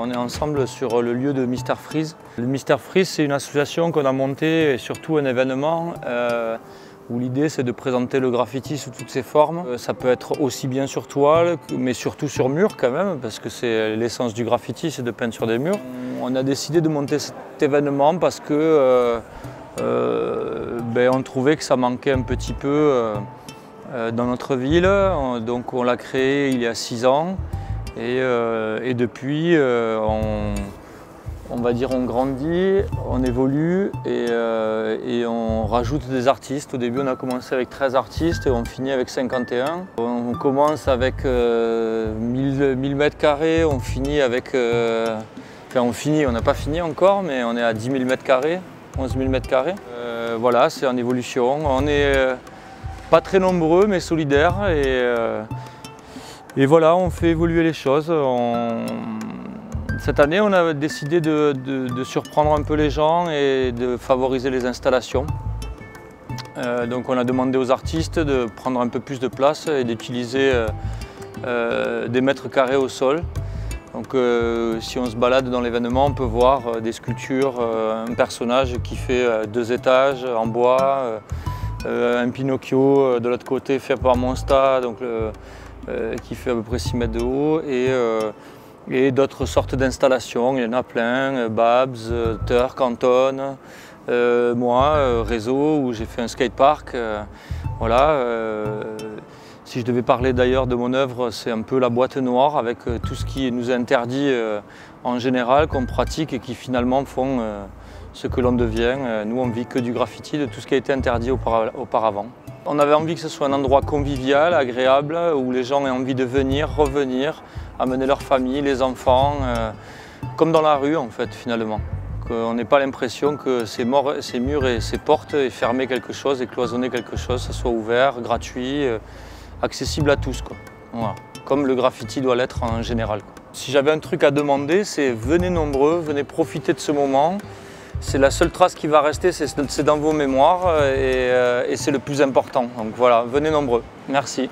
On est ensemble sur le lieu de Mr Freeze. Le Mr Freeze, c'est une association qu'on a montée et surtout un événement où l'idée c'est de présenter le graffiti sous toutes ses formes. Ça peut être aussi bien sur toile, mais surtout sur mur quand même, parce que c'est l'essence du graffiti, c'est de peindre sur des murs. On a décidé de monter cet événement parce que on trouvait que ça manquait un petit peu dans notre ville. Donc on l'a créé il y a 6 ans. Et depuis, on va dire, on grandit, on évolue et on rajoute des artistes. Au début, on a commencé avec 13 artistes et on finit avec 51. On commence avec 1000 mètres carrés, on finit avec... on n'a pas fini encore, mais on est à 10 000 mètres carrés, 11 000 mètres carrés. Voilà, c'est en évolution. On n'est pas très nombreux, mais solidaires. Et voilà, on fait évoluer les choses. Cette année, on a décidé de surprendre un peu les gens et de favoriser les installations. Donc on a demandé aux artistes de prendre un peu plus de place et d'utiliser des mètres carrés au sol. Donc si on se balade dans l'événement, on peut voir des sculptures, un personnage qui fait 2 étages en bois, un Pinocchio de l'autre côté fait par Monsta, donc qui fait à peu près 6 mètres de haut, et d'autres sortes d'installations. Il y en a plein, Babs, Turk, Anton, moi, Réseau, où j'ai fait un skatepark. Voilà. Si je devais parler d'ailleurs de mon œuvre, c'est un peu la boîte noire avec tout ce qui nous est interdit en général, qu'on pratique et qui finalement font ce que l'on devient. Nous, on vit que du graffiti, de tout ce qui a été interdit auparavant. On avait envie que ce soit un endroit convivial, agréable, où les gens aient envie de venir, revenir, amener leur famille, les enfants, comme dans la rue en fait finalement. Qu'on n'ait pas l'impression que ces murs et ces portes aient fermé quelque chose et cloisonné quelque chose, ça soit ouvert, gratuit, accessible à tous, quoi. Voilà. Comme le graffiti doit l'être en général, quoi. Si j'avais un truc à demander, c'est venez nombreux, venez profiter de ce moment. C'est la seule trace qui va rester, c'est dans vos mémoires et c'est le plus important. Donc voilà, venez nombreux. Merci.